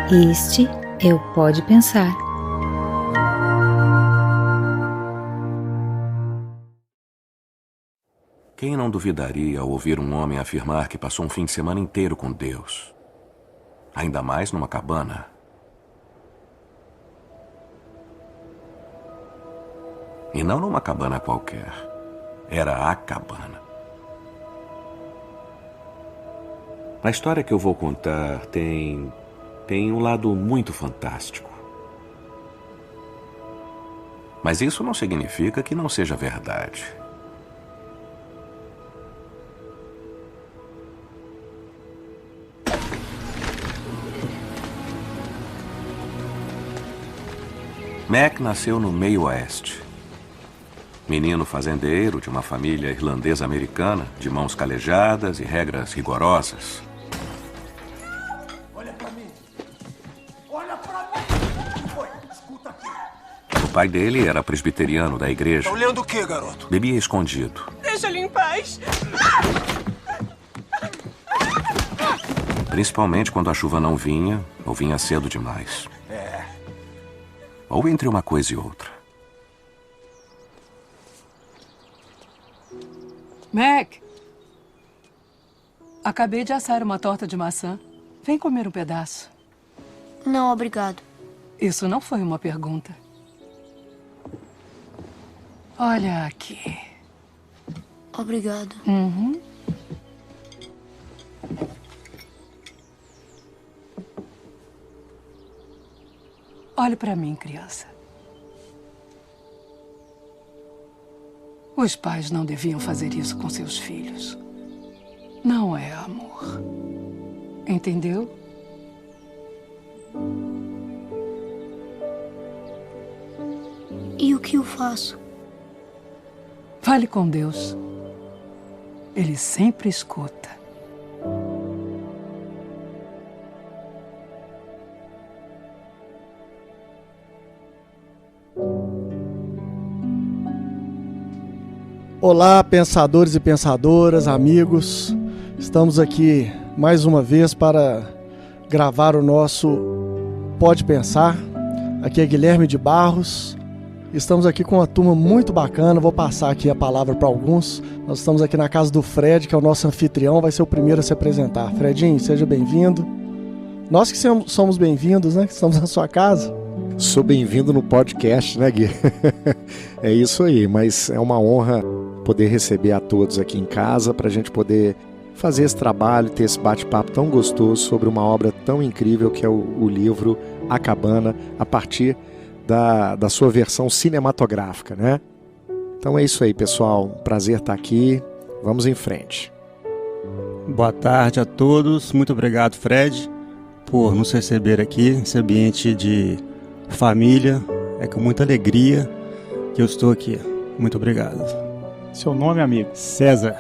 Este é o Pode Pensar. Quem não duvidaria ao ouvir um homem afirmar que passou um fim de semana inteiro com Deus? Ainda mais numa cabana. E não numa cabana qualquer. Era a cabana. A história que eu vou contar tem um lado muito fantástico. Mas isso não significa que não seja verdade. Mac nasceu no meio oeste. Menino fazendeiro de uma família irlandesa-americana, de mãos calejadas e regras rigorosas. Olha pra mim! Olha pra mim! Oi, escuta aqui. O pai dele era presbiteriano da igreja. Tá olhando o quê, garoto? Bebia escondido. Deixa ele em paz! Principalmente quando a chuva não vinha, ou vinha cedo demais. Ou entre uma coisa e outra. Mac! Acabei de assar uma torta de maçã. Vem comer um pedaço. Não, obrigado. Isso não foi uma pergunta. Olha aqui. Obrigado. Uhum. Olhe para mim, criança. Os pais não deviam fazer isso com seus filhos. Não é amor. Entendeu? E o que eu faço? Fale com Deus. Ele sempre escuta. Olá, pensadores e pensadoras, amigos. Estamos aqui mais uma vez para gravar o nosso Pode Pensar. Aqui é Guilherme de Barros. Estamos aqui com uma turma muito bacana. Vou passar aqui a palavra para alguns. Nós estamos aqui na casa do Fred, que é o nosso anfitrião. Vai ser o primeiro a se apresentar. Fredinho, seja bem-vindo. Nós que somos bem-vindos, né? Que estamos na sua casa. Sou bem-vindo no podcast, né, Gui? É isso aí, mas é uma honra poder receber a todos aqui em casa para a gente poder fazer esse trabalho, ter esse bate-papo tão gostoso sobre uma obra tão incrível que é o livro A Cabana, a partir da sua versão cinematográfica, né? Então é isso aí, pessoal. Prazer estar aqui. Vamos em frente. Boa tarde a todos. Muito obrigado, Fred, por nos receber aqui, nesse ambiente de família. É com muita alegria que eu estou aqui. Muito obrigado. Seu nome, amigo? César.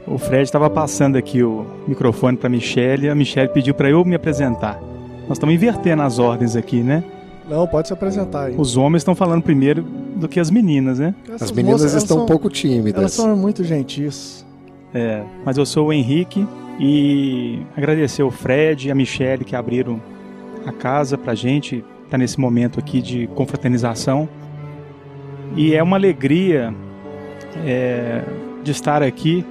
O Fred estava passando aqui o microfone para a Michelle e a Michelle pediu para eu me apresentar. Nós estamos invertendo as ordens aqui, né? Não, pode se apresentar aí. Os homens estão falando primeiro do que as meninas, né? As meninas estão um pouco tímidas. Elas são muito gentis. Mas eu sou o Henrique e agradecer o Fred e a Michelle que abriram a casa pra gente estar nesse momento aqui de confraternização. E é uma alegria de estar aqui.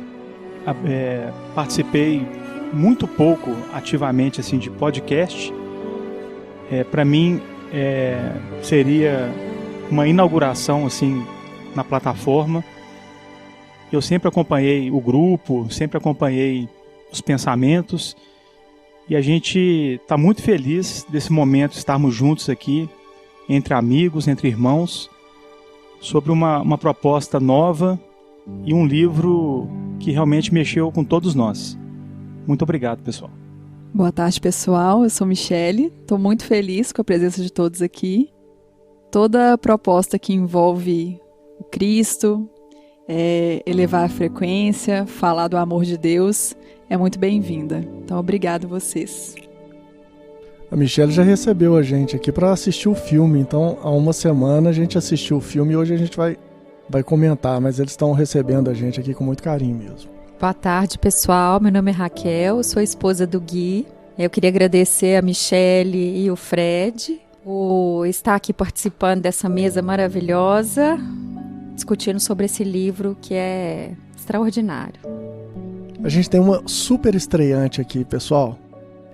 Participei muito pouco ativamente assim, de podcast. Para mim seria uma inauguração assim, na plataforma. Eu sempre acompanhei o grupo, sempre acompanhei os pensamentos e a gente está muito feliz desse momento, estarmos juntos aqui, entre amigos, entre irmãos, sobre uma proposta nova e um livro que realmente mexeu com todos nós. Muito obrigado, pessoal. Boa tarde, pessoal. Eu sou Michelle. Estou muito feliz com a presença de todos aqui. Toda proposta que envolve o Cristo, elevar a frequência, falar do amor de Deus, é muito bem-vinda. Então, obrigado vocês. A Michelle já recebeu a gente aqui para assistir o filme. Então, há uma semana a gente assistiu o filme e hoje a gente vai comentar, mas eles estão recebendo a gente aqui com muito carinho mesmo. Boa tarde, pessoal. Meu nome é Raquel, sou esposa do Gui. Eu queria agradecer a Michele e o Fred por estar aqui participando dessa mesa maravilhosa, discutindo sobre esse livro que é extraordinário. A gente tem uma super estreante aqui, pessoal.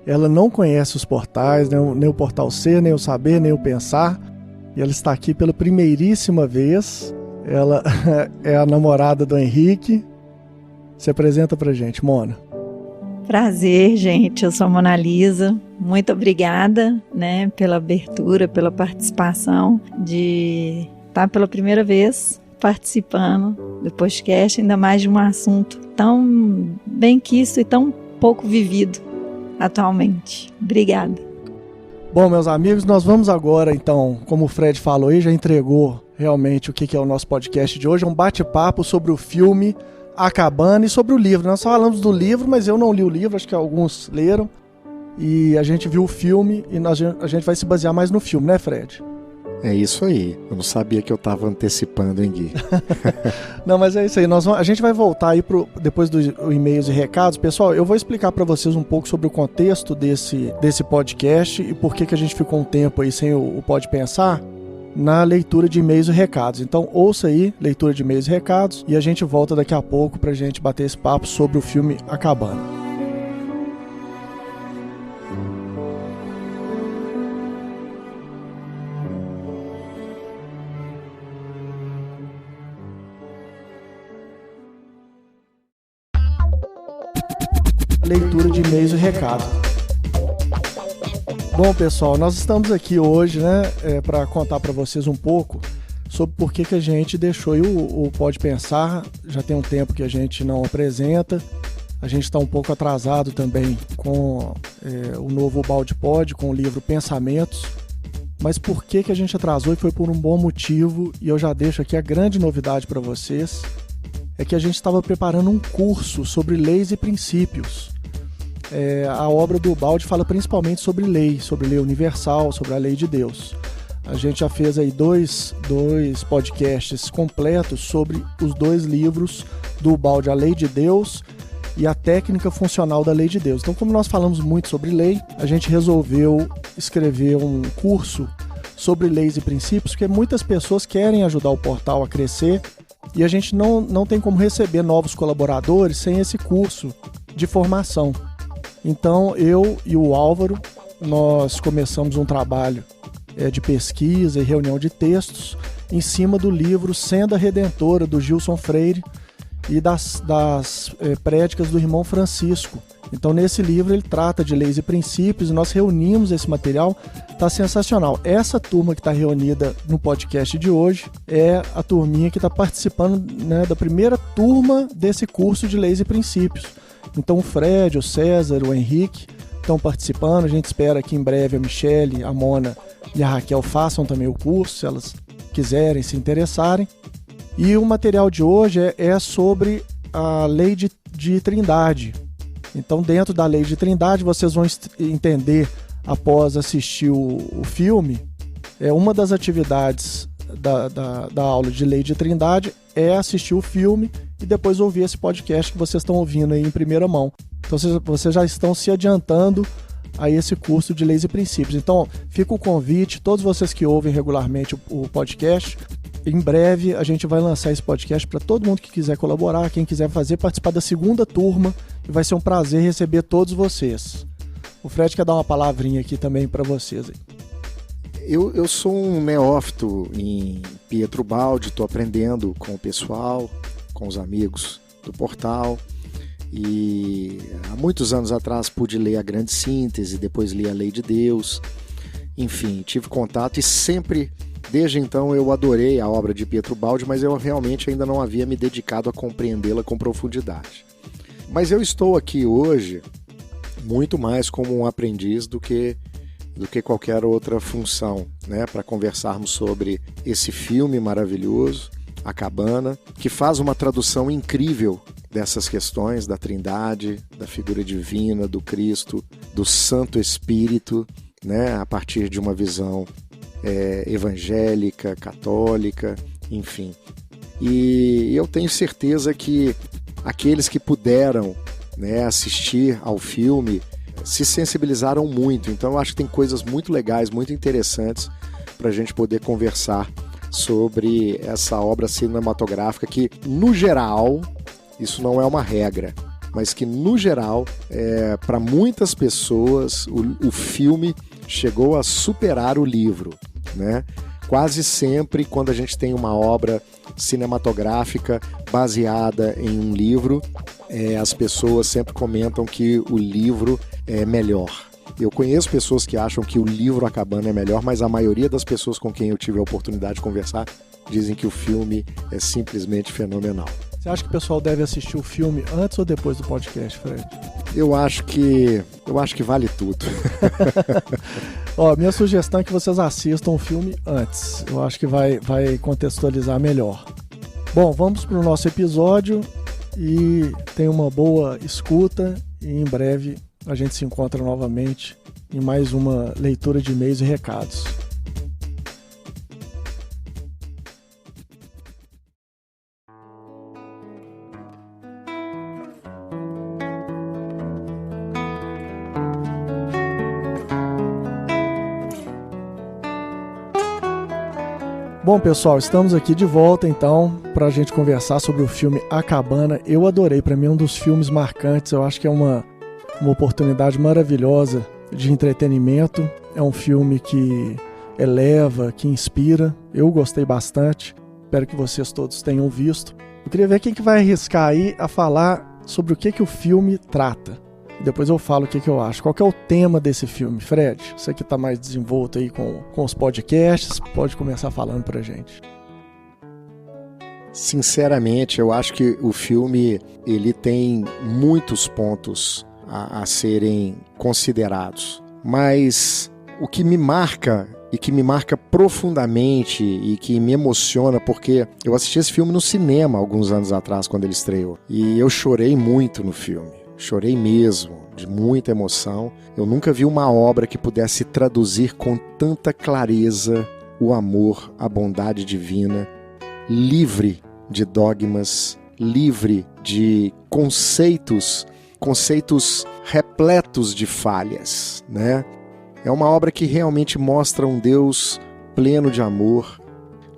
Ela não conhece os portais, nem o Portal Ser, nem o Saber, nem o Pensar. E ela está aqui pela primeiríssima vez. Ela é a namorada do Henrique. Se apresenta pra gente, Mona. Prazer, gente. Eu sou a Mona Lisa. Muito obrigada, né, pela abertura, pela participação, de estar pela primeira vez participando do podcast, ainda mais de um assunto tão bem quisto e tão pouco vivido atualmente. Obrigada. Bom, meus amigos, nós vamos agora, então, como o Fred falou aí, já entregou realmente o que é o nosso podcast de hoje, é um bate-papo sobre o filme A Cabana e sobre o livro. Nós falamos do livro, mas eu não li o livro, acho que alguns leram, e a gente viu o filme e a gente vai se basear mais no filme, né, Fred? É isso aí. Eu não sabia que eu estava antecipando, hein, Gui? Não, mas é isso aí. A gente vai voltar aí depois dos e-mails e recados. Pessoal, eu vou explicar para vocês um pouco sobre o contexto desse podcast e por que a gente ficou um tempo aí sem o Pode Pensar na leitura de e-mails e recados. Então, ouça aí, leitura de e-mails e recados, e a gente volta daqui a pouco pra gente bater esse papo sobre o filme A Cabana. Leitura de e-mails e recados. Bom, pessoal, nós estamos aqui hoje, né, para contar para vocês um pouco sobre por que a gente deixou aí o Pode Pensar. Já tem um tempo que a gente não apresenta. A gente está um pouco atrasado também com o novo Balde Pod, com o livro Pensamentos. Mas por que a gente atrasou? E foi por um bom motivo, e eu já deixo aqui a grande novidade para vocês. É que a gente estava preparando um curso sobre leis e princípios. A obra do Balde fala principalmente sobre lei universal, sobre a lei de Deus. A gente já fez aí dois podcasts completos sobre os 2 livros do Balde, A Lei de Deus e A Técnica Funcional da Lei de Deus. Então, como nós falamos muito sobre lei, a gente resolveu escrever um curso sobre leis e princípios, porque muitas pessoas querem ajudar o portal a crescer e a gente não tem como receber novos colaboradores sem esse curso de formação. Então, eu e o Álvaro, nós começamos um trabalho de pesquisa e reunião de textos em cima do livro Senda Redentora, do Gilson Freire, e das prédicas do irmão Francisco. Então, nesse livro, ele trata de leis e princípios, e nós reunimos esse material. Está sensacional. Essa turma que está reunida no podcast de hoje é a turminha que está participando, né, da primeira turma desse curso de leis e princípios. Então o Fred, o César, o Henrique estão participando. A gente espera que em breve a Michele, a Mona e a Raquel façam também o curso, se elas quiserem, se interessarem. E o material de hoje é sobre a lei de Trindade. Então, dentro da lei de Trindade, vocês vão entender, após assistir o filme, uma das atividades da aula de lei de Trindade é assistir o filme e depois ouvir esse podcast que vocês estão ouvindo aí em primeira mão. Então vocês já estão se adiantando a esse curso de leis e princípios. Então fica o convite, todos vocês que ouvem regularmente o podcast, em breve a gente vai lançar esse podcast para todo mundo que quiser colaborar, quem quiser participar da segunda turma, e vai ser um prazer receber todos vocês. O Fred quer dar uma palavrinha aqui também para vocês aí. Eu sou um neófito em Pietro Baldi, estou aprendendo com o pessoal, com os amigos do portal, e há muitos anos atrás pude ler a Grande Síntese, depois li a Lei de Deus, enfim, tive contato e sempre, desde então, eu adorei a obra de Pietro Baldi, mas eu realmente ainda não havia me dedicado a compreendê-la com profundidade. Mas eu estou aqui hoje muito mais como um aprendiz do que qualquer outra função, né, para conversarmos sobre esse filme maravilhoso, A Cabana, que faz uma tradução incrível dessas questões da Trindade, da figura divina, do Cristo, do Santo Espírito, né, a partir de uma visão evangélica, católica, enfim. E eu tenho certeza que aqueles que puderam, né, assistir ao filme se sensibilizaram muito. Então eu acho que tem coisas muito legais, muito interessantes para a gente poder conversar sobre essa obra cinematográfica que, no geral, isso não é uma regra, mas que, no geral, para muitas pessoas, o filme chegou a superar o livro, né? Quase sempre, quando a gente tem uma obra cinematográfica baseada em um livro, as pessoas sempre comentam que o livro é melhor. Eu conheço pessoas que acham que o livro A Cabana é melhor, mas a maioria das pessoas com quem eu tive a oportunidade de conversar dizem que o filme é simplesmente fenomenal. Você acha que o pessoal deve assistir o filme antes ou depois do podcast, Fred? Eu acho que vale tudo. Ó, minha sugestão é que vocês assistam o filme antes. Eu acho que vai contextualizar melhor. Bom, vamos para o nosso episódio e tenha uma boa escuta e em breve a gente se encontra novamente em mais uma leitura de e-mails e recados. Bom, pessoal, estamos aqui de volta, então, para a gente conversar sobre o filme A Cabana. Eu adorei, para mim é um dos filmes marcantes, eu acho que é uma oportunidade maravilhosa de entretenimento. É um filme que eleva, que inspira, eu gostei bastante, espero que vocês todos tenham visto. Eu queria ver quem que vai arriscar aí a falar sobre o que o filme trata. Depois eu falo o que eu acho. Qual que é o tema desse filme? Fred, você que está mais desenvolto aí com os podcasts, pode começar falando pra gente. Sinceramente, eu acho que o filme ele tem muitos pontos a serem considerados. Mas o que me marca e que me marca profundamente e que me emociona, porque eu assisti esse filme no cinema alguns anos atrás, quando ele estreou. E eu chorei muito no filme. Chorei mesmo, de muita emoção. Eu nunca vi uma obra que pudesse traduzir com tanta clareza o amor, a bondade divina, livre de dogmas, livre de conceitos repletos de falhas, né? É uma obra que realmente mostra um Deus pleno de amor,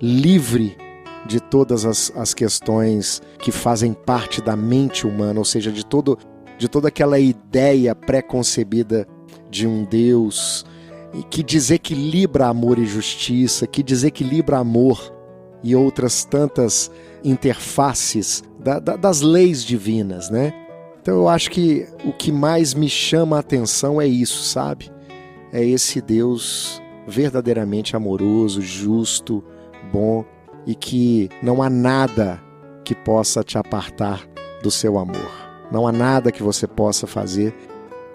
livre de todas as questões que fazem parte da mente humana, ou seja, de toda aquela ideia pré-concebida de um Deus que desequilibra amor e justiça, que desequilibra amor e outras tantas interfaces das leis divinas, né? Então eu acho que o que mais me chama a atenção é isso, sabe? É esse Deus verdadeiramente amoroso, justo, bom e que não há nada que possa te apartar do seu amor. Não há nada que você possa fazer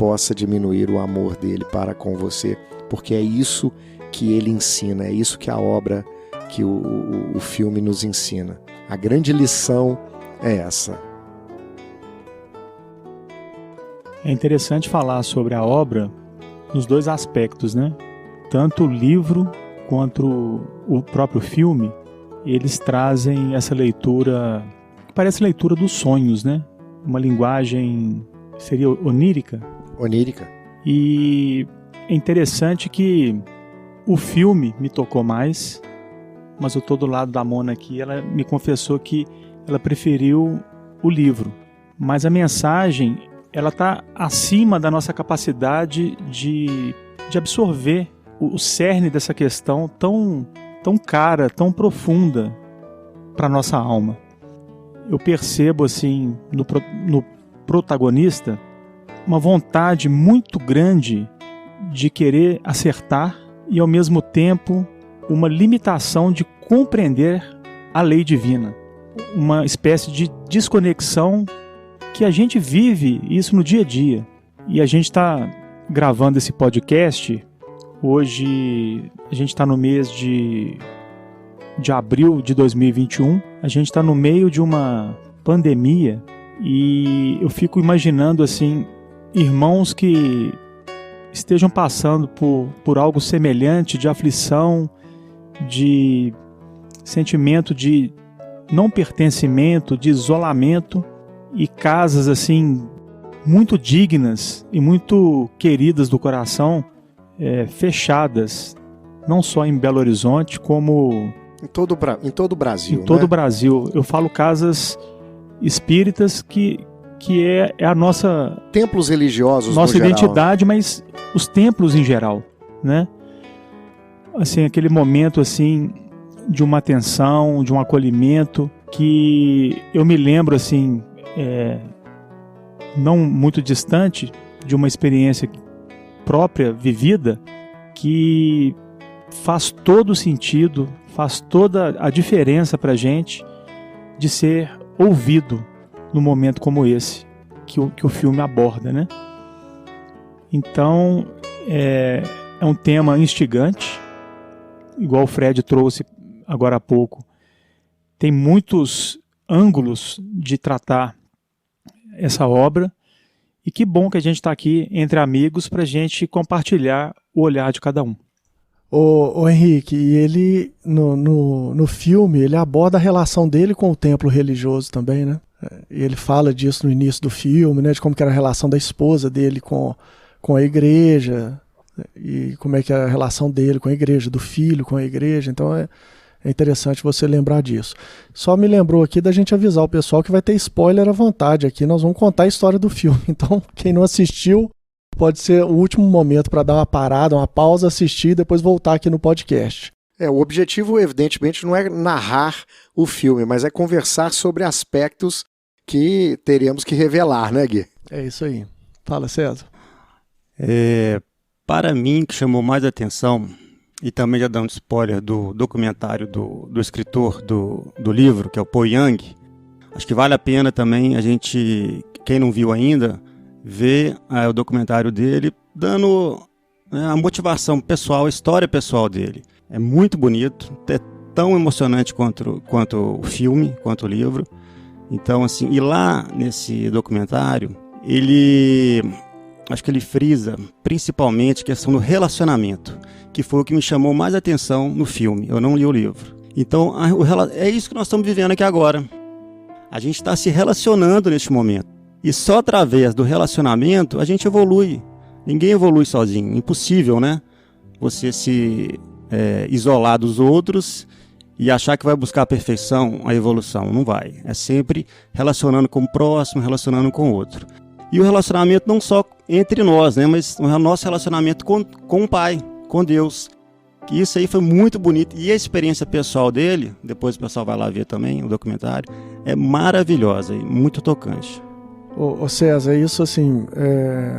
possa diminuir o amor dele para com você, porque é isso que ele ensina, é isso que a obra, que o filme nos ensina. A grande lição é essa. É interessante falar sobre a obra nos dois aspectos, né? Tanto o livro quanto o próprio filme, eles trazem essa leitura, que parece leitura dos sonhos, né? Uma linguagem, seria onírica? Onírica. E é interessante que o filme me tocou mais, mas eu estou do lado da Mona aqui, ela me confessou que ela preferiu o livro. Mas a mensagem, ela está acima da nossa capacidade de absorver o cerne dessa questão tão cara, tão profunda para a nossa alma. Eu percebo assim no protagonista uma vontade muito grande de querer acertar e ao mesmo tempo uma limitação de compreender a lei divina, uma espécie de desconexão que a gente vive isso no dia a dia. E a gente está gravando esse podcast, hoje a gente está no mês de abril de 2021, a gente está no meio de uma pandemia e eu fico imaginando assim, irmãos que estejam passando por algo semelhante de aflição, de sentimento de não pertencimento, de isolamento e casas assim muito dignas e muito queridas do coração, fechadas, não só em Belo Horizonte, como em todo o Brasil. Em todo o Brasil. Eu falo casas espíritas que é a nossa... Templos religiosos, nossa no identidade, geral. Mas os templos em geral, né? Assim, aquele momento, assim, de uma atenção, de um acolhimento, que eu me lembro, assim, não muito distante, de uma experiência própria, vivida, que faz todo o sentido, faz toda a diferença pra gente de ser ouvido num momento como esse, que o filme aborda, né? Então, é um tema instigante, igual o Fred trouxe agora há pouco. Tem muitos ângulos de tratar essa obra, e que bom que a gente está aqui entre amigos para a gente compartilhar o olhar de cada um. O Henrique, e ele no filme, ele aborda a relação dele com o templo religioso também, né? E ele fala disso no início do filme, né? De como que era a relação da esposa dele com a igreja, e como é que era a relação dele com a igreja, do filho com a igreja. Então é interessante você lembrar disso. Só me lembrou aqui da gente avisar o pessoal que vai ter spoiler à vontade aqui. Nós vamos contar a história do filme. Então, quem não assistiu, pode ser o último momento para dar uma parada, uma pausa, assistir e depois voltar aqui no podcast. O objetivo, evidentemente, não é narrar o filme, mas é conversar sobre aspectos que teremos que revelar, né, Gui? É isso aí. Fala, César. Para mim, que chamou mais atenção, e também já dando spoiler do documentário do escritor do livro, que é o Paul Young, acho que vale a pena também a gente, quem não viu ainda, ver o documentário dele, dando a motivação pessoal, a história pessoal dele. É muito bonito, é tão emocionante quanto o filme, quanto o livro. Então, assim, e lá nesse documentário, acho que ele frisa principalmente a questão do relacionamento, que foi o que me chamou mais atenção no filme. Eu não li o livro. Então, é isso que nós estamos vivendo aqui agora. A gente está se relacionando neste momento. E só através do relacionamento a gente evolui. Ninguém evolui sozinho. Impossível, né? Você se isolar dos outros e achar que vai buscar a perfeição, a evolução. Não vai. É sempre relacionando com o próximo, relacionando com o outro. E o relacionamento não só entre nós, né? Mas o nosso relacionamento com o Pai, com Deus. Que isso aí foi muito bonito. E a experiência pessoal dele, depois o pessoal vai lá ver também o documentário, é maravilhosa e muito tocante. Ô César, isso assim,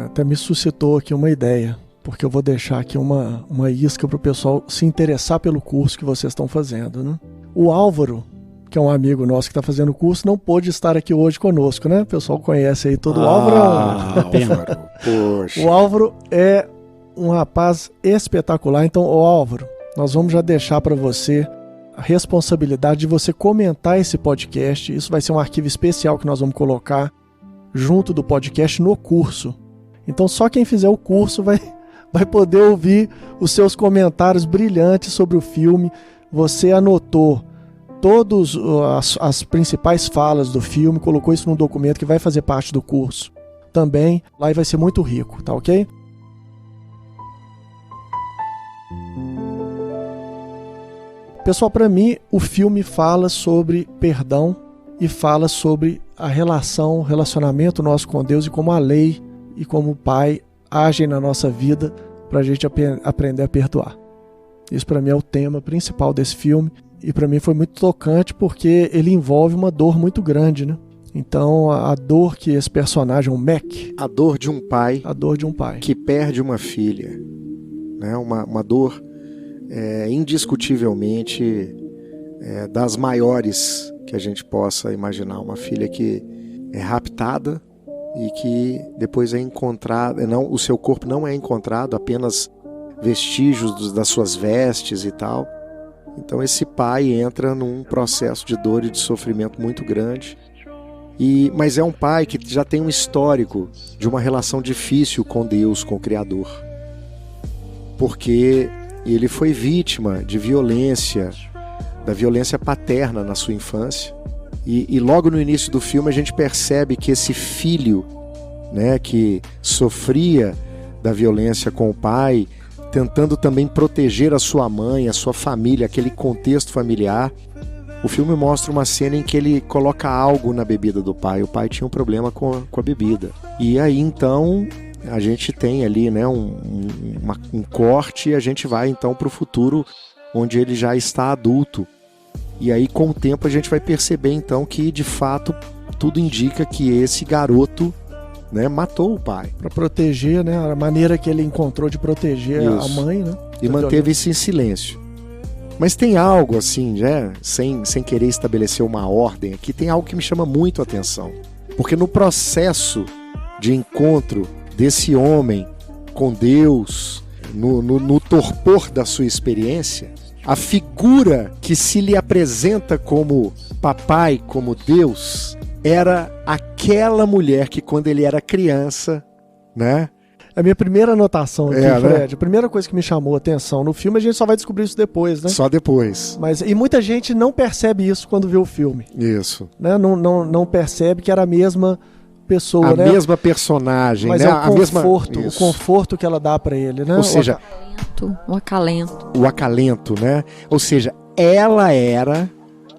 até me suscitou aqui uma ideia, porque eu vou deixar aqui uma isca para o pessoal se interessar pelo curso que vocês estão fazendo, né? O Álvaro, que é um amigo nosso que está fazendo o curso, não pôde estar aqui hoje conosco, né? O pessoal conhece aí todo o Álvaro. Poxa. O Álvaro é um rapaz espetacular. Então, Álvaro, nós vamos já deixar para você a responsabilidade de você comentar esse podcast. Isso vai ser um arquivo especial que nós vamos colocar junto do podcast no curso. Então, só quem fizer o curso vai poder ouvir os seus comentários brilhantes sobre o filme. Você anotou todas as principais falas do filme, colocou isso num documento que vai fazer parte do curso também. Lá e vai ser muito rico, tá ok? Pessoal, para mim, o filme fala sobre perdão e fala sobre a relacionamento nosso com Deus e como a lei e como o Pai agem na nossa vida para a gente aprender a perdoar. Isso para mim é o tema principal desse filme e para mim foi muito tocante porque ele envolve uma dor muito grande, né? Então a dor que esse personagem, o Mac... A dor de um pai... A dor de um pai. Que perde uma filha, né? Uma dor indiscutivelmente das maiores que a gente possa imaginar. Uma filha que é raptada e que depois é encontrada, o seu corpo não é encontrado, apenas vestígios das suas vestes e tal. Então esse pai entra num processo de dor e de sofrimento muito grande. Mas é um pai que já tem um histórico de uma relação difícil com Deus, com o Criador. Porque ele foi vítima de violência, da violência paterna na sua infância. E logo no início do filme a gente percebe que esse filho né, que sofria da violência com o pai, tentando também proteger a sua mãe, a sua família, aquele contexto familiar. O filme mostra uma cena em que ele coloca algo na bebida do pai. O pai tinha um problema com a bebida. E aí então a gente tem ali, né, um corte, e a gente vai então para o futuro, onde ele já está adulto. E aí com o tempo a gente vai perceber então que de fato tudo indica que esse garoto, né, matou o pai. Para proteger, né, a maneira que ele encontrou de proteger a mãe, né? E manteve isso em silêncio. Mas tem algo assim, né, sem querer estabelecer uma ordem aqui, tem algo que me chama muito a atenção. Porque no processo de encontro desse homem com Deus, no torpor da sua experiência, a figura que se lhe apresenta como papai, como Deus, era aquela mulher que quando ele era criança, né? A minha primeira anotação aqui, Fred, né? a primeira coisa que me chamou a atenção no filme, a gente só vai descobrir isso depois, né? Só depois. E muita gente não percebe isso quando vê o filme. Isso. Né? Não percebe que era a mesma pessoa, a né? mesma personagem, mas né? é o conforto que ela dá pra ele, né? Ou seja, o acalento. O acalento, né? Ou seja, ela era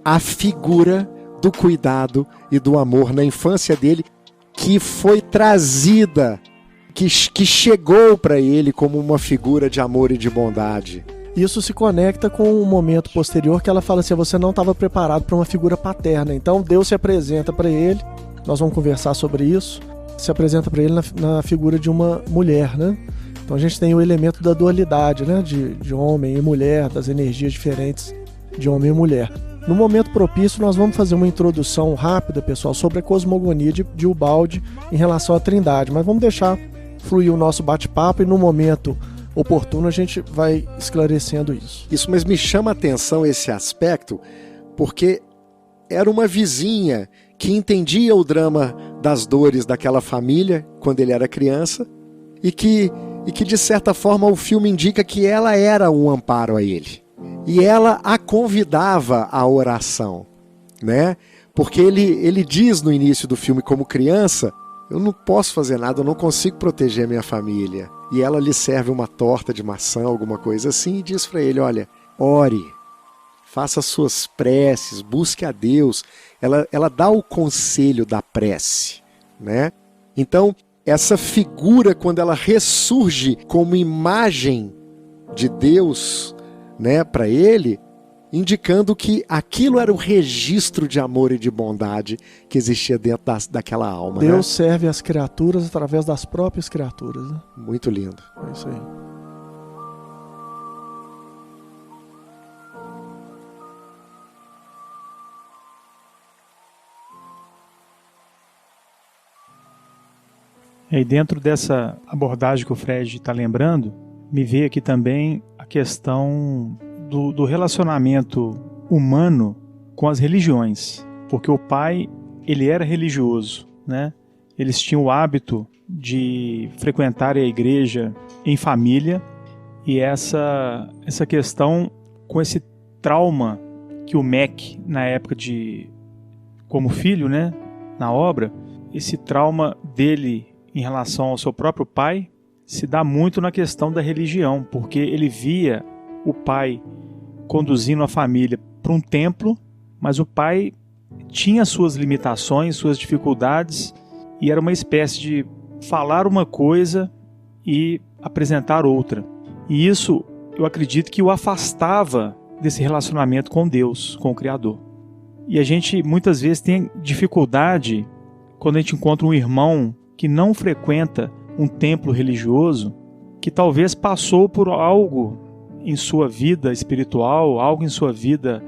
a figura do cuidado e do amor na infância dele, que foi trazida, que chegou para ele como uma figura de amor e de bondade. Isso se conecta com um momento posterior que ela fala assim: você não estava preparado para uma figura paterna. Então Deus se apresenta para ele, nós vamos conversar sobre isso, se apresenta para ele na figura de uma mulher, né? Então a gente tem o elemento da dualidade, né? De homem e mulher, das energias diferentes de homem e mulher. No momento propício, nós vamos fazer uma introdução rápida, pessoal, sobre a cosmogonia de Ubaldi em relação à Trindade, mas vamos deixar fluir o nosso bate-papo e no momento oportuno a gente vai esclarecendo isso. Isso, mas me chama a atenção esse aspecto, porque era uma vizinha que entendia o drama das dores daquela família quando ele era criança e que de certa forma o filme indica que ela era um amparo a ele. E ela a convidava à oração, né? Porque ele diz no início do filme, como criança: eu não posso fazer nada, eu não consigo proteger minha família. E ela lhe serve uma torta de maçã, alguma coisa assim, e diz para ele: olha, ore, faça suas preces, busque a Deus. Ela dá o conselho da prece, né? Então, essa figura, quando ela ressurge como imagem de Deus, né, para ele, indicando que aquilo era o registro de amor e de bondade que existia dentro daquela alma. Deus, né? serve as criaturas através das próprias criaturas. Né? Muito lindo. É isso aí. E dentro dessa abordagem que o Fred está lembrando, me veio aqui também a questão do relacionamento humano com as religiões. Porque o pai, ele era religioso, né? Eles tinham o hábito de frequentar a igreja em família, e essa questão com esse trauma que o Mac, na época como filho, né, na obra, esse trauma dele em relação ao seu próprio pai se dá muito na questão da religião, porque ele via o pai conduzindo a família para um templo, mas o pai tinha suas limitações, suas dificuldades, e era uma espécie de falar uma coisa e apresentar outra. E isso, eu acredito que o afastava desse relacionamento com Deus, com o Criador. E a gente muitas vezes tem dificuldade quando a gente encontra um irmão que não frequenta um templo religioso, que talvez passou por algo em sua vida espiritual, algo em sua vida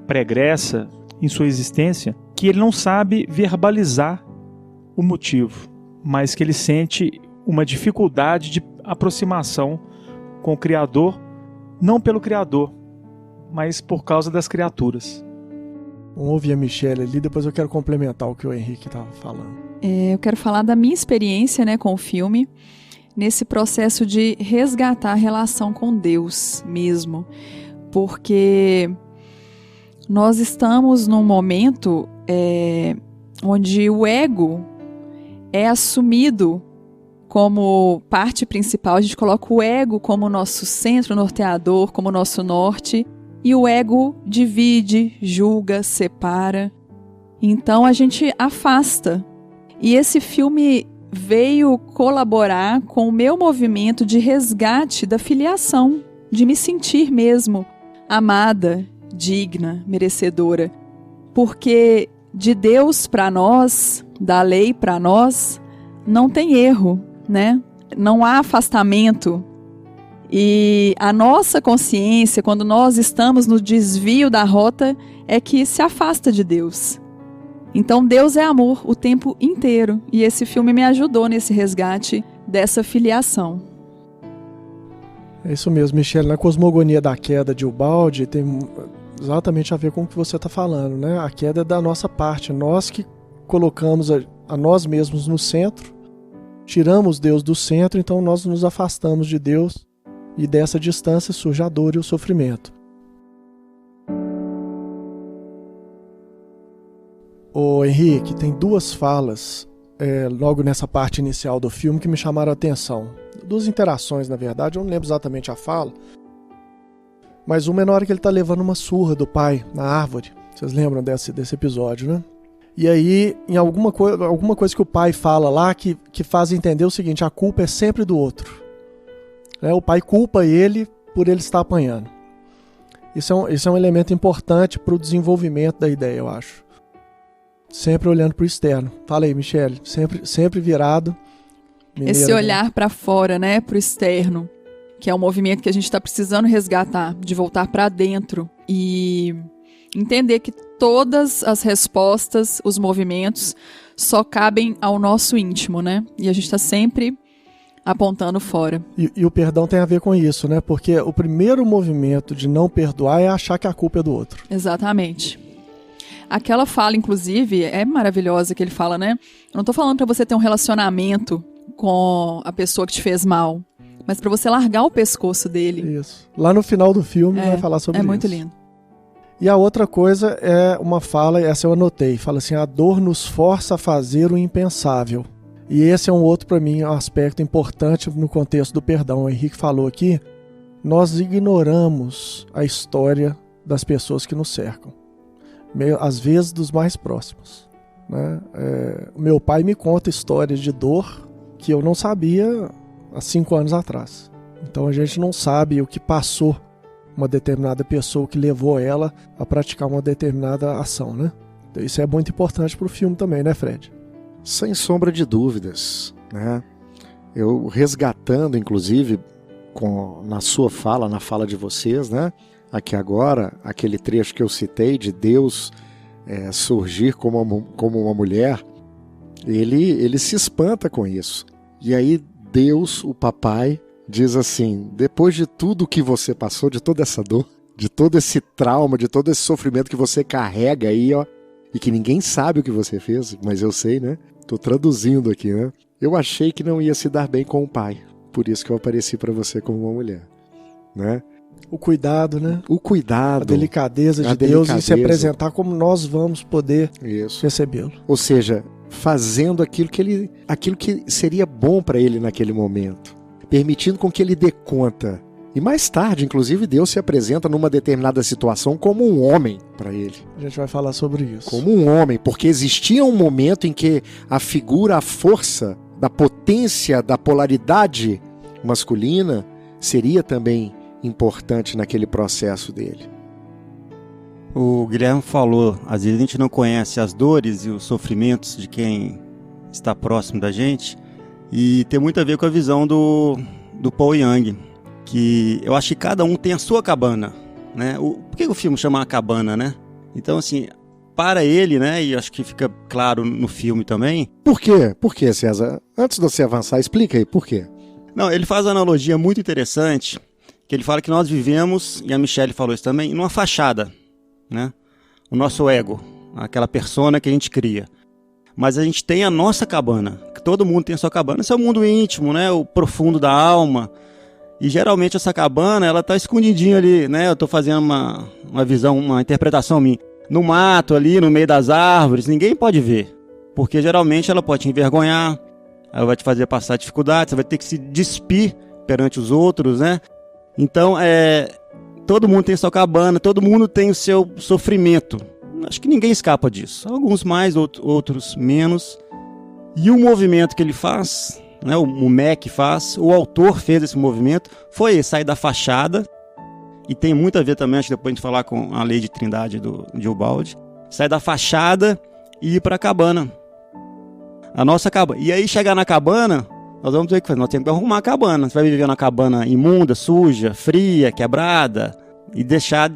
pregressa, em sua existência, que ele não sabe verbalizar o motivo, mas que ele sente uma dificuldade de aproximação com o Criador, não pelo Criador, mas por causa das criaturas. Vamos ouvir a Michelle ali, depois eu quero complementar o que o Henrique estava falando. Eu quero falar da minha experiência, né, com o filme, nesse processo de resgatar a relação com Deus mesmo, porque nós estamos num momento onde o ego é assumido como parte principal, a gente coloca o ego como nosso centro norteador, como nosso norte, e o ego divide, julga, separa. Então a gente afasta. E esse filme veio colaborar com o meu movimento de resgate da filiação, de me sentir mesmo amada, digna, merecedora. Porque de Deus para nós, da lei para nós, não tem erro, né? Não há afastamento. E a nossa consciência, quando nós estamos no desvio da rota, é que se afasta de Deus. Então Deus é amor o tempo inteiro. E esse filme me ajudou nesse resgate dessa filiação. É isso mesmo, Michele. Na cosmogonia da queda de Ubaldi tem exatamente a ver com o que você está falando, né? A queda é da nossa parte. Nós que colocamos a nós mesmos no centro, tiramos Deus do centro, então nós nos afastamos de Deus e dessa distância surge a dor e o sofrimento. Ô Henrique, tem duas falas logo nessa parte inicial do filme que me chamaram a atenção. Duas interações, na verdade, eu não lembro exatamente a fala, mas uma é na hora que ele está levando uma surra do pai na árvore. Vocês lembram desse episódio, né? E aí, em alguma coisa que o pai fala lá que faz entender o seguinte: a culpa é sempre do outro. O pai culpa ele por ele estar apanhando. Isso é um elemento importante para o desenvolvimento da ideia, eu acho. Sempre olhando para o externo. Fala aí, Michele. Sempre virado. Mineira, esse olhar para fora, né, para o externo, que é um movimento que a gente está precisando resgatar, de voltar para dentro e entender que todas as respostas, os movimentos, só cabem ao nosso íntimo, né? E a gente está sempre apontando fora. E o perdão tem a ver com isso, né? Porque o primeiro movimento de não perdoar é achar que a culpa é do outro. Exatamente. Aquela fala, inclusive, é maravilhosa que ele fala, né? Eu não tô falando para você ter um relacionamento com a pessoa que te fez mal, mas para você largar o pescoço dele. Isso. Lá no final do filme vai falar sobre isso. É muito lindo. E a outra coisa é uma fala, essa eu anotei, fala assim: a dor nos força a fazer o impensável. E esse é um outro, para mim, aspecto importante no contexto do perdão. O Henrique falou aqui, nós ignoramos a história das pessoas que nos cercam, às vezes dos mais próximos, né? O meu pai me conta histórias de dor que eu não sabia há 5 anos atrás. Então a gente não sabe o que passou uma determinada pessoa, que levou ela a praticar uma determinada ação, né? Então, isso é muito importante para o filme também, né, Fred? Sem sombra de dúvidas, né? Eu resgatando, inclusive, na sua fala, na fala de vocês, né? Aqui agora, aquele trecho que eu citei de Deus surgir como uma mulher, ele se espanta com isso. E aí Deus, o papai, diz assim: depois de tudo que você passou, de toda essa dor, de todo esse trauma, de todo esse sofrimento que você carrega aí, ó, e que ninguém sabe o que você fez, mas eu sei, né? Tô traduzindo aqui, né? Eu achei que não ia se dar bem com o pai, por isso que eu apareci para você como uma mulher, né? O cuidado, né? O cuidado. A delicadeza de Deus em se apresentar como nós vamos poder recebê-lo. Ou seja, fazendo aquilo que seria bom para ele naquele momento, permitindo com que ele dê conta. E mais tarde, inclusive, Deus se apresenta numa determinada situação como um homem para ele. A gente vai falar sobre isso. Como um homem, porque existia um momento em que a figura, a força da potência, da polaridade masculina seria também importante naquele processo dele. O Guilherme falou, às vezes a gente não conhece as dores e os sofrimentos de quem está próximo da gente, e tem muito a ver com a visão do Paul Young, que eu acho que cada um tem a sua cabana, né? Por que o filme chama a cabana, né? Então, assim, para ele, né, e acho que fica claro no filme também. Por quê? Por quê, César? Antes de você avançar, explica aí, por quê? Não, ele faz uma analogia muito interessante, que ele fala que nós vivemos, e a Michele falou isso também, numa fachada, né? O nosso ego, aquela persona que a gente cria. Mas a gente tem a nossa cabana, que todo mundo tem a sua cabana. Esse é o mundo íntimo, né? O profundo da alma. E geralmente essa cabana, ela tá escondidinha ali, né? Eu tô fazendo uma visão, uma interpretação minha. No mato ali, no meio das árvores, ninguém pode ver. Porque geralmente ela pode te envergonhar, ela vai te fazer passar dificuldade, você vai ter que se despir perante os outros, né? Então, todo mundo tem sua cabana, todo mundo tem o seu sofrimento. Acho que ninguém escapa disso. Alguns mais, outros menos. E o movimento que ele faz, né, o Mac faz, o autor fez esse movimento, foi sair da fachada, e tem muito a ver também, acho que depois a gente falar com a lei de trindade de Ubaldi, sair da fachada e ir para a cabana. A nossa cabana. E aí chegar na cabana, nós vamos ter o que fazer, nós temos que arrumar a cabana. Você vai viver na cabana imunda, suja, fria, quebrada, e deixar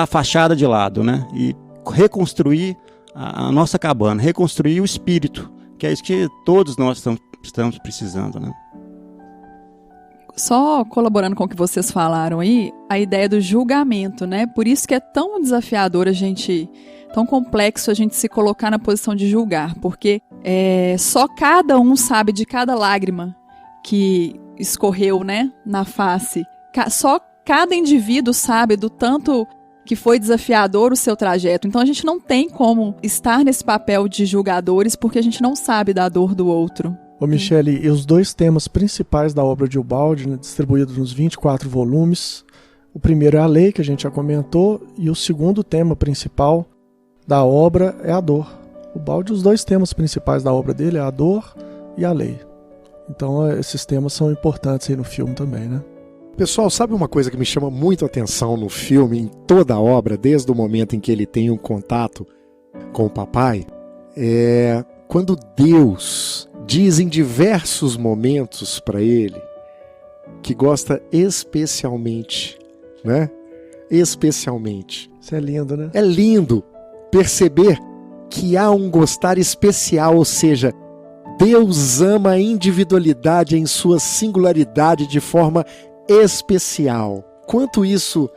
a fachada de lado, né? E reconstruir a nossa cabana, reconstruir o espírito, que é isso que todos nós estamos precisando, né? Só colaborando com o que vocês falaram aí, a ideia do julgamento, né? Por isso que é tão desafiador tão complexo a gente se colocar na posição de julgar, porque só cada um sabe de cada lágrima que escorreu, né, na face. Só cada indivíduo sabe do tanto que foi desafiador o seu trajeto. Então a gente não tem como estar nesse papel de julgadores porque a gente não sabe da dor do outro. Ô Michele, e os dois temas principais da obra de Ubaldi, né, distribuídos nos 24 volumes, o primeiro é a lei, que a gente já comentou, e o segundo tema principal da obra é a dor. Ubaldi, os dois temas principais da obra dele é a dor e a lei. Então esses temas são importantes aí no filme também, né? Pessoal, sabe uma coisa que me chama muito a atenção no filme, em toda a obra, desde o momento em que ele tem um contato com o papai? É quando Deus diz em diversos momentos para ele que gosta especialmente, né? Especialmente. Isso é lindo, né? É lindo perceber que há um gostar especial, ou seja, Deus ama a individualidade em sua singularidade de forma especial. Quanto isso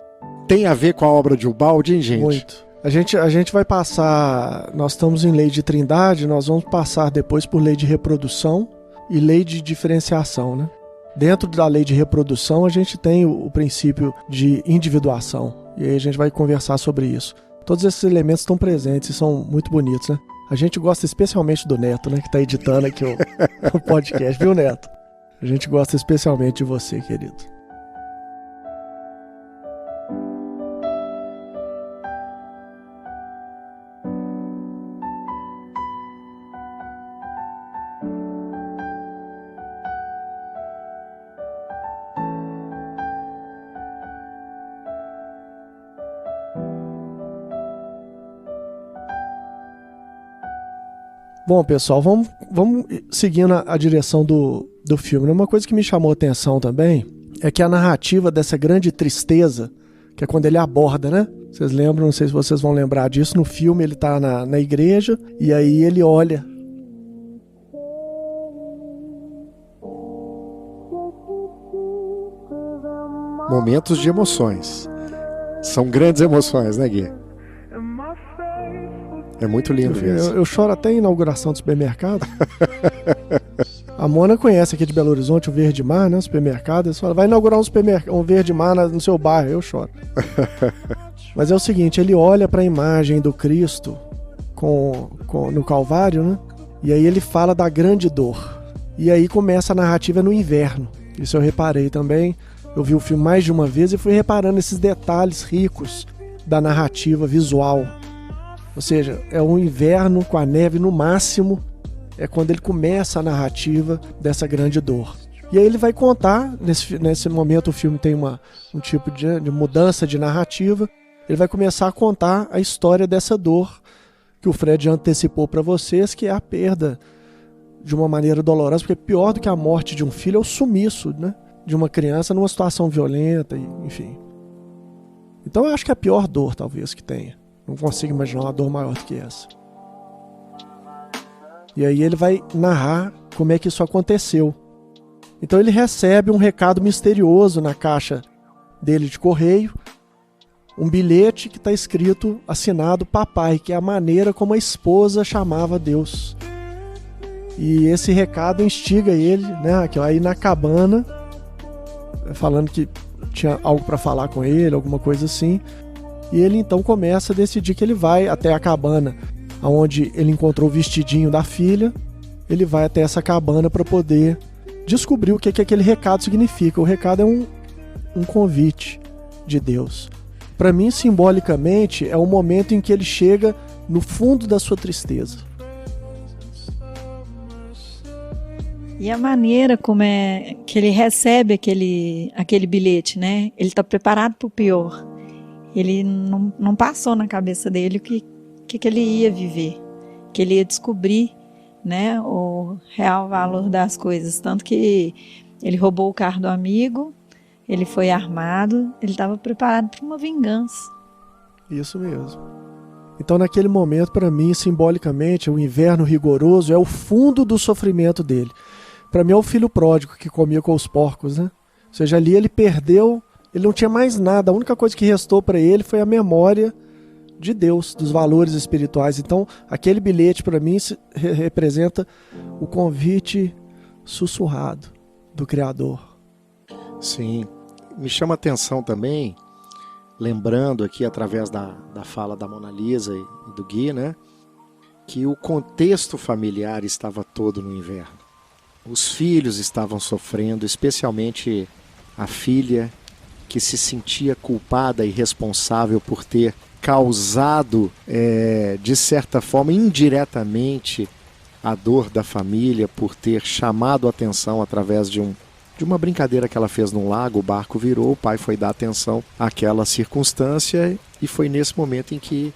tem a ver com a obra de Ubaldi, hein, gente? Muito. A gente vai passar, nós estamos em lei de trindade, nós vamos passar depois por lei de reprodução e lei de diferenciação, né? Dentro da lei de reprodução a gente tem o princípio de individuação, e aí a gente vai conversar sobre isso. Todos esses elementos estão presentes e são muito bonitos, né? A gente gosta especialmente do Neto, né, que está editando aqui o podcast, viu, Neto? A gente gosta especialmente de você, querido. Bom, pessoal, vamos seguindo a direção do filme. Uma coisa que me chamou a atenção também é que a narrativa dessa grande tristeza, que é quando ele aborda, né? Vocês lembram, não sei se vocês vão lembrar disso, no filme ele tá na igreja e aí ele olha. Momentos de emoções. São grandes emoções, né, Gui? É muito lindo isso. Eu choro até em inauguração do supermercado. A Mona conhece aqui de Belo Horizonte o Verde Mar, né? O supermercado. Eles falam, vai inaugurar um Verde Mar no seu bairro. Eu choro. Mas é o seguinte, ele olha para a imagem do Cristo no Calvário, né? E aí ele fala da grande dor. E aí começa a narrativa no inverno. Isso eu reparei também. Eu vi o filme mais de uma vez e fui reparando esses detalhes ricos da narrativa visual. Ou seja, é um inverno com a neve no máximo, é quando ele começa a narrativa dessa grande dor. E aí ele vai contar, nesse momento o filme tem um tipo de mudança de narrativa, ele vai começar a contar a história dessa dor que o Fred antecipou para vocês, que é a perda de uma maneira dolorosa, porque pior do que a morte de um filho é o sumiço, né, de uma criança numa situação violenta, enfim. Então eu acho que é a pior dor, talvez, que tenha. Não consigo imaginar uma dor maior do que essa. E aí ele vai narrar como é que isso aconteceu. Então ele recebe um recado misterioso na caixa dele de correio, um bilhete que está escrito, assinado Papai, que é a maneira como a esposa chamava Deus. E esse recado instiga ele, né, aí na cabana, falando que tinha algo para falar com ele, alguma coisa assim. E ele então começa a decidir que ele vai até a cabana onde ele encontrou o vestidinho da filha, ele vai até essa cabana para poder descobrir o que aquele recado significa. O recado é um convite de Deus. Para mim, simbolicamente, é o momento em que ele chega no fundo da sua tristeza. E a maneira como é que ele recebe aquele bilhete, né? Ele está preparado para o pior. Ele não passou na cabeça dele o que ele ia viver, que ele ia descobrir, né, o real valor das coisas. Tanto que ele roubou o carro do amigo, ele foi armado, ele estava preparado para uma vingança. Isso mesmo. Então, naquele momento, para mim, simbolicamente, o inverno rigoroso é o fundo do sofrimento dele. Para mim é o filho pródigo que comia com os porcos, né? Ou seja, ali ele perdeu, ele não tinha mais nada. A única coisa que restou para ele foi a memória de Deus, dos valores espirituais. Então, aquele bilhete para mim representa o convite sussurrado do Criador. Sim, me chama a atenção também, lembrando aqui através da fala da Mona Lisa e do Gui, né, que o contexto familiar estava todo no inverno. Os filhos estavam sofrendo, especialmente a filha, que se sentia culpada e responsável por ter causado, de certa forma, indiretamente, a dor da família, por ter chamado a atenção através de uma brincadeira que ela fez num lago. O barco virou, o pai foi dar atenção àquela circunstância e foi nesse momento em que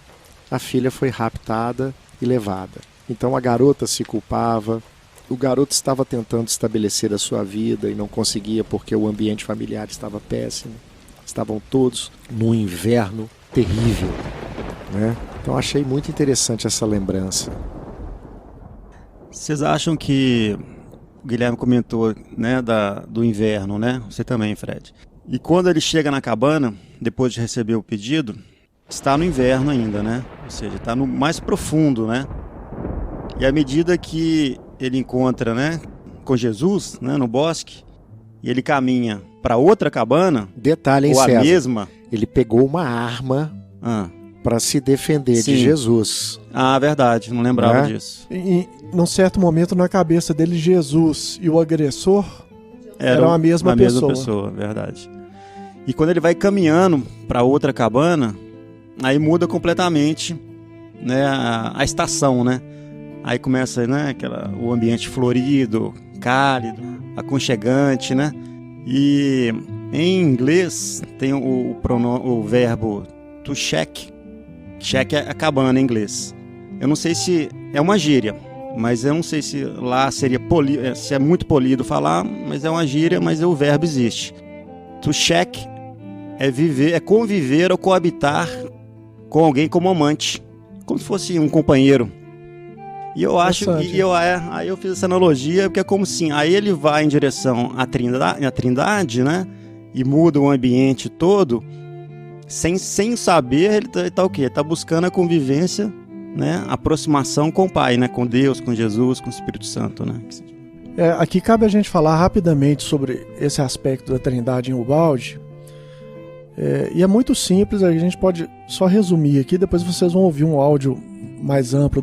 a filha foi raptada e levada. Então a garota se culpava. O garoto estava tentando estabelecer a sua vida e não conseguia porque o ambiente familiar estava péssimo. Estavam todos num inverno terrível, né? Então achei muito interessante essa lembrança. Vocês acham que o Guilherme comentou, né, do inverno, né? Você também, Fred. E quando ele chega na cabana, depois de receber o pedido, está no inverno ainda, né? Ou seja, está no mais profundo, né? E à medida que ele encontra, né, com Jesus, né, no bosque, e ele caminha para outra cabana, detalhe, hein, ou a César, mesma, ele pegou uma arma para se defender de Jesus. Ah, verdade, não lembrava disso. E num certo momento na cabeça dele, Jesus e o agressor eram a mesma pessoa, verdade. E quando ele vai caminhando para outra cabana, aí muda completamente, né, a estação, né? Aí começa, né, o ambiente florido, cálido, aconchegante, né? E em inglês tem o verbo to check. Check é a cabana em inglês. Eu não sei se é uma gíria, mas eu não sei se lá seria se é muito polido falar, mas é uma gíria, mas o verbo existe. To check é viver, é conviver ou coabitar com alguém como amante, como se fosse um companheiro. E eu acho que aí eu fiz essa analogia, porque é como assim, aí ele vai em direção à Trindade, né? E muda o ambiente todo, sem saber, ele tá o quê? Ele tá buscando a convivência, né? A aproximação com o Pai, né? Com Deus, com Jesus, com o Espírito Santo, né? Aqui cabe a gente falar rapidamente sobre esse aspecto da Trindade em Ubalde. E é muito simples, a gente pode só resumir aqui, depois vocês vão ouvir um áudio mais amplo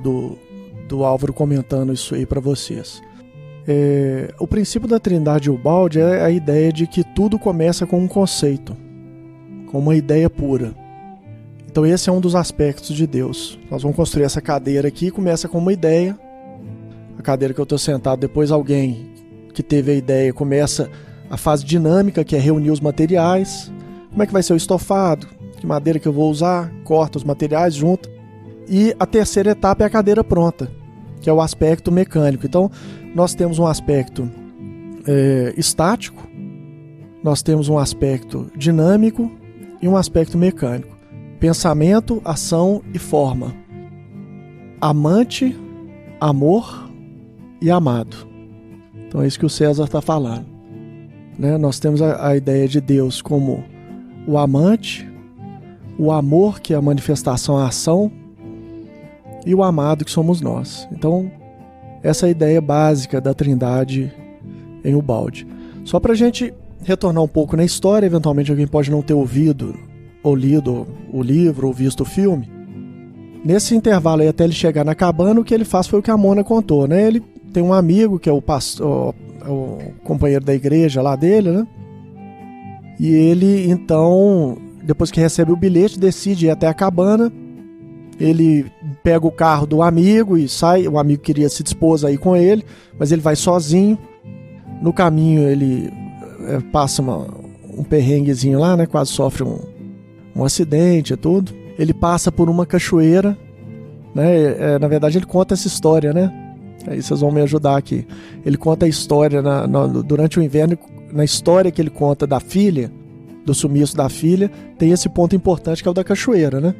do Álvaro comentando isso aí para vocês. O princípio da Trindade Ubalde é a ideia de que tudo começa com um conceito, com uma ideia pura. Então esse é um dos aspectos de Deus. Nós vamos construir essa cadeira aqui, começa com uma ideia. A cadeira que eu estou sentado, depois alguém que teve a ideia começa a fase dinâmica, que é reunir os materiais. Como é que vai ser o estofado? Que madeira que eu vou usar? Corta os materiais, junta. E a terceira etapa é a cadeira pronta, que é o aspecto mecânico. Então, nós temos um aspecto estático, nós temos um aspecto dinâmico e um aspecto mecânico. Pensamento, ação e forma. Amante, amor e amado. Então é isso que o César está falando, né? Nós temos a ideia de Deus como o amante, o amor, que é a manifestação, a ação, e o amado, que somos nós. Então, essa é a ideia básica da Trindade em Ubalde. Só para a gente retornar um pouco na história, eventualmente alguém pode não ter ouvido ou lido o livro ou visto o filme. Nesse intervalo aí, até ele chegar na cabana, o que ele faz foi o que a Mona contou, né? Ele tem um amigo que é o pastor, o companheiro da igreja lá dele, né? E ele, então, depois que recebe o bilhete, decide ir até a cabana. Ele pega o carro do amigo e sai. O amigo queria se dispor a ir com ele, mas ele vai sozinho. No caminho ele passa um perrenguezinho lá, né? Quase sofre um acidente e tudo. Ele passa por uma cachoeira, né? Na verdade ele conta essa história, né? Aí vocês vão me ajudar aqui. Ele conta a história durante o inverno. Na história que ele conta da filha, do sumiço da filha, tem esse ponto importante que é o da cachoeira, né?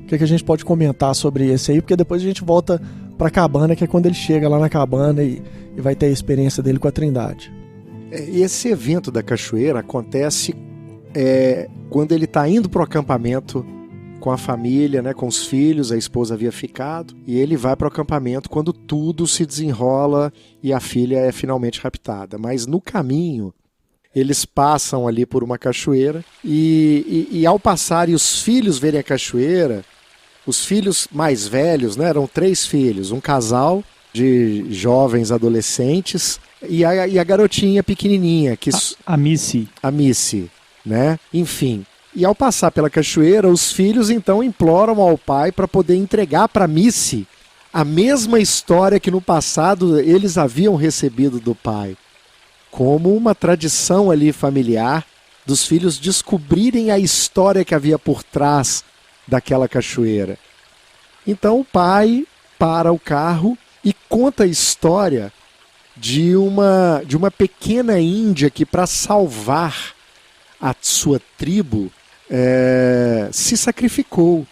O que a gente pode comentar sobre esse aí? Porque depois a gente volta pra cabana, que é quando ele chega lá na cabana e vai ter a experiência dele com a Trindade. Esse evento da cachoeira acontece quando ele está indo pro acampamento com a família, né, com os filhos, a esposa havia ficado, e ele vai para o acampamento quando tudo se desenrola e a filha é finalmente raptada. Mas no caminho, eles passam ali por uma cachoeira e ao passarem os filhos verem a cachoeira, os filhos mais velhos, né, eram 3 filhos, um casal de jovens adolescentes e a garotinha pequenininha. A Missy. A Missy, né? Enfim. E ao passar pela cachoeira, os filhos então imploram ao pai para poder entregar para Missy a mesma história que no passado eles haviam recebido do pai. Como uma tradição ali familiar dos filhos descobrirem a história que havia por trás daquela cachoeira. Então o pai para o carro e conta a história de uma pequena índia que, para salvar a sua tribo, se sacrificou.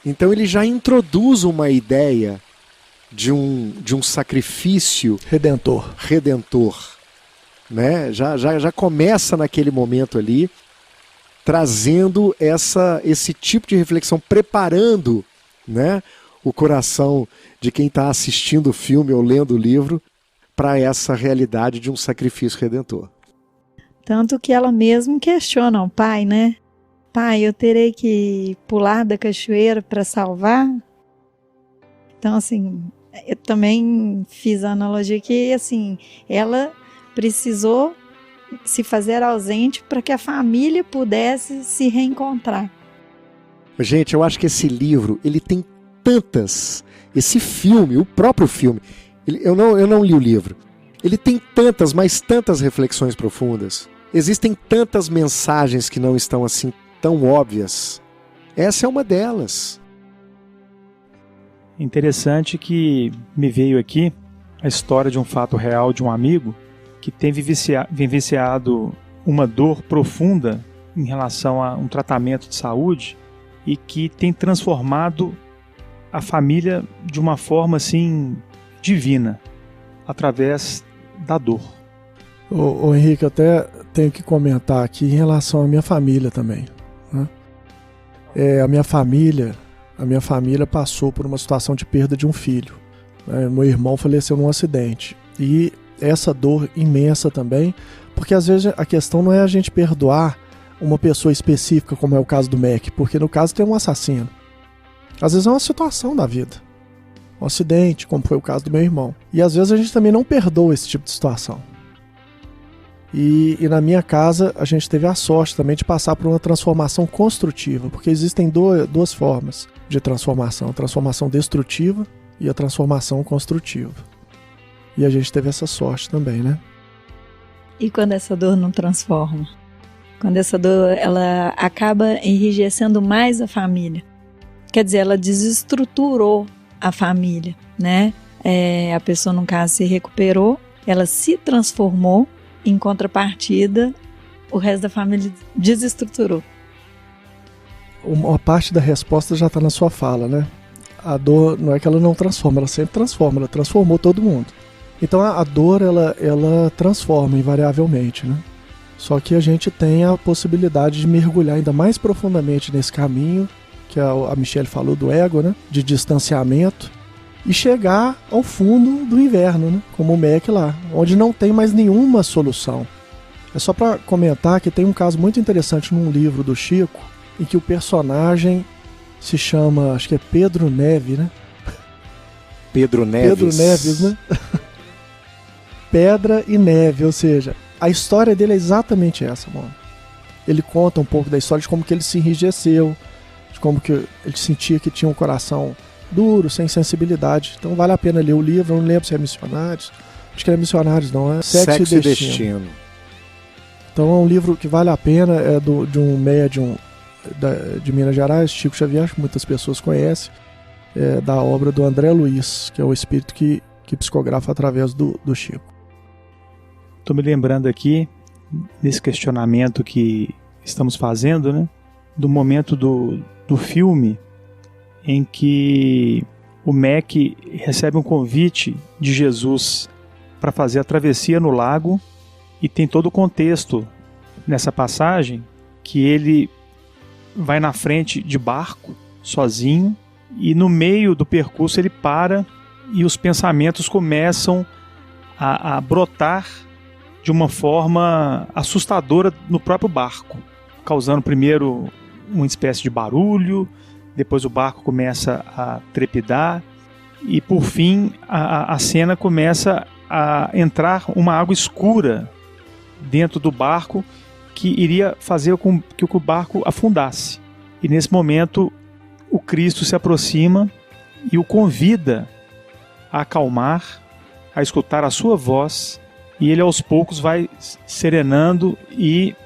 Então ele já introduz uma ideia de um sacrifício redentor, né? Já começa naquele momento ali, trazendo esse tipo de reflexão, preparando, né, o coração de quem está assistindo o filme ou lendo o livro para essa realidade de um sacrifício redentor. Tanto que ela mesmo questiona o pai, né? Pai, eu terei que pular da cachoeira para salvar? Então, assim, eu também fiz a analogia que, assim, ela precisou se fazer ausente para que a família pudesse se reencontrar. Gente, eu acho que esse livro, ele tem esse filme, o próprio filme, eu não li o livro, ele tem mas tantas reflexões profundas. Existem tantas mensagens que não estão assim tão óbvias. Essa é uma delas. Interessante que me veio aqui a história de um fato real de um amigo que tem vivenciado uma dor profunda em relação a um tratamento de saúde e que tem transformado a família de uma forma assim divina, através da dor. Ô Henrique, eu até tenho que comentar aqui em relação à minha família também, né? A minha família passou por uma situação de perda de um filho, né? Meu irmão faleceu num acidente e essa dor imensa também, porque às vezes a questão não é a gente perdoar uma pessoa específica, como é o caso do Mac, porque no caso tem um assassino. Às vezes é uma situação da vida, um acidente, como foi o caso do meu irmão. E às vezes a gente também não perdoa esse tipo de situação. E na minha casa a gente teve a sorte também de passar por uma transformação construtiva, porque existem duas formas de transformação: a transformação destrutiva e a transformação construtiva. E a gente teve essa sorte também, né? E quando essa dor não transforma? Quando essa dor ela acaba enrijecendo mais a família. Quer dizer, ela desestruturou a família, né? A pessoa, no caso, se recuperou, ela se transformou, em contrapartida, o resto da família desestruturou. Uma parte da resposta já está na sua fala, né? A dor não é que ela não transforma, ela sempre transforma, ela transformou todo mundo. Então a dor, ela transforma invariavelmente, né? Só que a gente tem a possibilidade de mergulhar ainda mais profundamente nesse caminho, que a Michelle falou do ego, né? De distanciamento, e chegar ao fundo do inverno, né? Como o Mac lá, onde não tem mais nenhuma solução. É só para comentar que tem um caso muito interessante num livro do Chico, em que o personagem se chama, acho que é Pedro Neve, né? Pedro Neves. Pedro Neves, né? Pedra e Neve, ou seja, a história dele é exatamente essa, mano. Ele conta um pouco da história de como que ele se enrijeceu, de como que ele sentia que tinha um coração duro, sem sensibilidade. Então vale a pena ler o livro. Eu não lembro se é Missionários. Acho que não é Missionários, não. É Sexo e Destino. Então é um livro que vale a pena. É de um médium de Minas Gerais, Chico Xavier, que muitas pessoas conhecem. É da obra do André Luiz, que é o espírito que psicografa através do Chico. Estou me lembrando aqui, nesse questionamento que estamos fazendo, né, do momento do filme em que o Mac recebe um convite de Jesus para fazer a travessia no lago, e tem todo o contexto nessa passagem que ele vai na frente de barco, sozinho, e no meio do percurso ele para e os pensamentos começam a brotar de uma forma assustadora no próprio barco, causando primeiro uma espécie de barulho, depois o barco começa a trepidar e por fim a cena começa a entrar uma água escura dentro do barco que iria fazer com que o barco afundasse. E nesse momento o Cristo se aproxima e o convida a acalmar, a escutar a sua voz, e ele aos poucos vai serenando e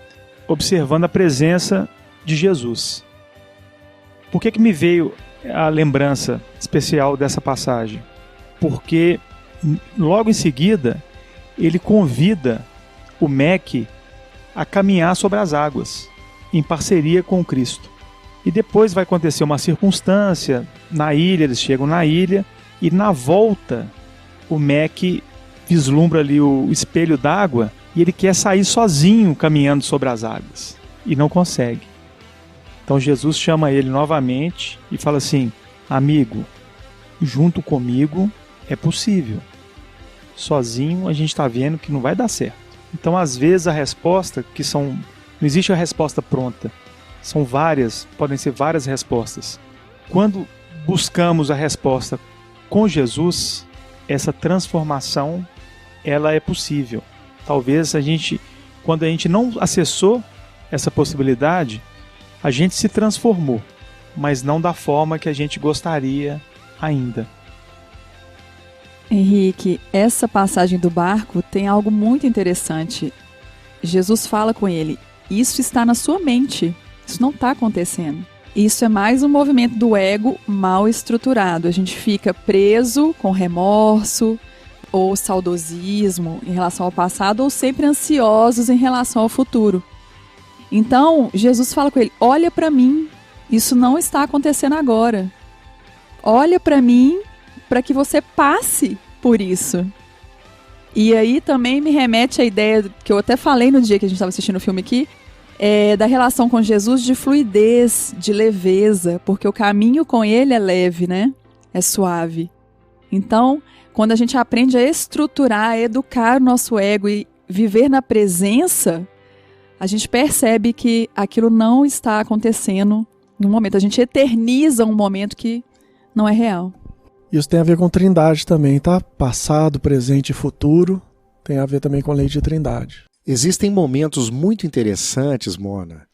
observando a presença de Jesus. Por que me veio a lembrança especial dessa passagem? Porque logo em seguida ele convida o Mac a caminhar sobre as águas, em parceria com o Cristo. E depois vai acontecer uma circunstância na ilha, eles chegam na ilha, e na volta o Mac vislumbra ali o espelho d'água e ele quer sair sozinho caminhando sobre as águas e não consegue. Então Jesus chama ele novamente e fala assim: amigo, junto comigo é possível, sozinho a gente está vendo que não vai dar certo. Então às vezes a resposta não existe a resposta pronta, são várias, podem ser várias respostas. Quando buscamos a resposta com Jesus, essa transformação ela é possível. Talvez quando a gente não acessou essa possibilidade, a gente se transformou, mas não da forma que a gente gostaria ainda. Henrique, essa passagem do barco tem algo muito interessante. Jesus fala com ele: isso está na sua mente, isso não está acontecendo. Isso é mais um movimento do ego mal estruturado. A gente fica preso com remorso ou saudosismo em relação ao passado, ou sempre ansiosos em relação ao futuro. Então, Jesus fala com ele: olha para mim, isso não está acontecendo agora. Olha para mim para que você passe por isso. E aí também me remete à ideia que eu até falei no dia que a gente estava assistindo o filme aqui, da relação com Jesus, de fluidez, de leveza, porque o caminho com ele é leve, né? É suave. Então, quando a gente aprende a estruturar, a educar o nosso ego e viver na presença, a gente percebe que aquilo não está acontecendo no momento. A gente eterniza um momento que não é real. Isso tem a ver com trindade também, tá? Passado, presente e futuro tem a ver também com a lei de trindade. Existem momentos muito interessantes, Mona,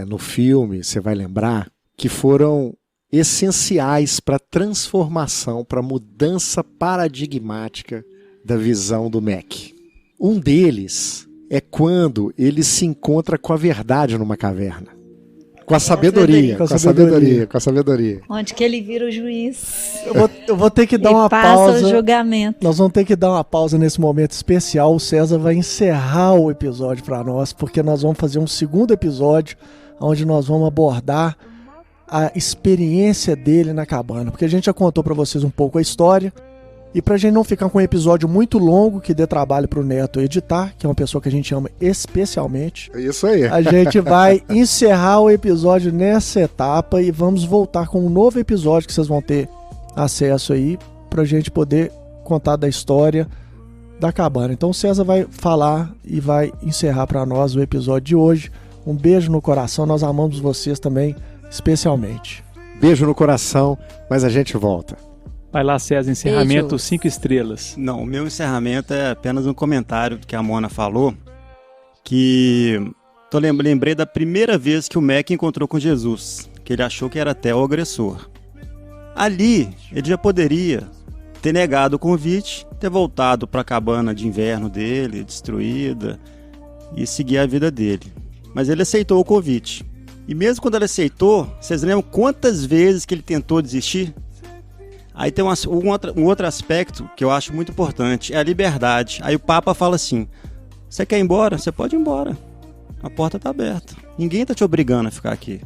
no filme, você vai lembrar, que foram essenciais para a transformação, para a mudança paradigmática da visão do Mac. Um deles é quando ele se encontra com a verdade numa caverna. Com a sabedoria. Onde que ele vira o juiz. Eu vou ter que dar uma passa pausa. O julgamento. Nós vamos ter que dar uma pausa nesse momento especial. O César vai encerrar o episódio para nós, porque nós vamos fazer um segundo episódio onde nós vamos abordar a experiência dele na cabana. Porque a gente já contou para vocês um pouco a história. E pra gente não ficar com um episódio muito longo que dê trabalho pro Neto editar, que é uma pessoa que a gente ama especialmente. É isso aí. A gente vai encerrar o episódio nessa etapa e vamos voltar com um novo episódio que vocês vão ter acesso aí pra gente poder contar da história da cabana. Então o César vai falar e vai encerrar pra nós o episódio de hoje. Um beijo no coração, nós amamos vocês também especialmente. Beijo no coração, mas a gente volta. Vai lá, César, encerramento 5 estrelas. Não, o meu encerramento é apenas um comentário do que a Mona falou, que lembrei da primeira vez que o Mac encontrou com Jesus, que ele achou que era até o agressor. Ali, ele já poderia ter negado o convite, ter voltado para a cabana de inverno dele, destruída, e seguir a vida dele. Mas ele aceitou o convite. E mesmo quando ele aceitou, vocês lembram quantas vezes que ele tentou desistir? Aí tem um outro aspecto que eu acho muito importante, é a liberdade. Aí o Papa fala assim, você quer ir embora? Você pode ir embora. A porta está aberta. Ninguém está te obrigando a ficar aqui.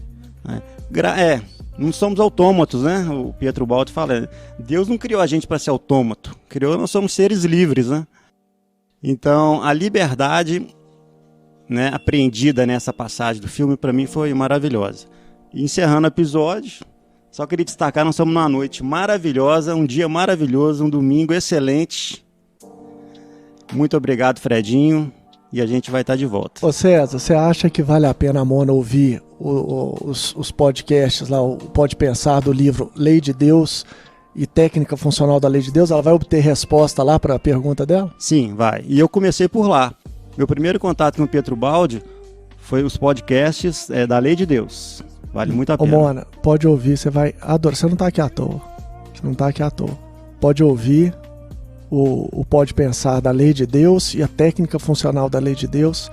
Não somos autômatos, né? O Pietro Baldi fala, Deus não criou a gente para ser autômato. Nós somos seres livres, né? Então, a liberdade, né, apreendida nessa passagem do filme, para mim foi maravilhosa. E encerrando o episódio, só queria destacar, nós estamos numa noite maravilhosa, um dia maravilhoso, um domingo excelente. Muito obrigado, Fredinho, e a gente vai estar de volta. Ô César, você acha que vale a pena a Mona ouvir os podcasts lá, o Pode Pensar do livro Lei de Deus e Técnica Funcional da Lei de Deus? Ela vai obter resposta lá para a pergunta dela? Sim, vai. E eu comecei por lá. Meu primeiro contato com o Pietro Baldi foi os podcasts da Lei de Deus. Vale muito a pena. Ô Mona, pode ouvir, você vai adorar. Você não tá aqui à toa. Pode ouvir o Pode Pensar da Lei de Deus e a Técnica Funcional da Lei de Deus,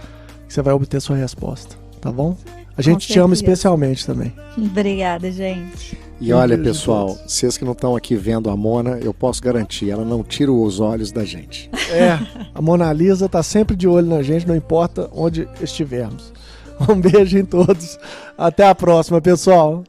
que você vai obter sua resposta, tá bom? A gente te ama especialmente também. Obrigada, gente. E olha, pessoal, vocês que não estão aqui vendo a Mona, eu posso garantir, ela não tira os olhos da gente. A Mona Lisa tá sempre de olho na gente, não importa onde estivermos. Um beijo em todos. Até a próxima, pessoal.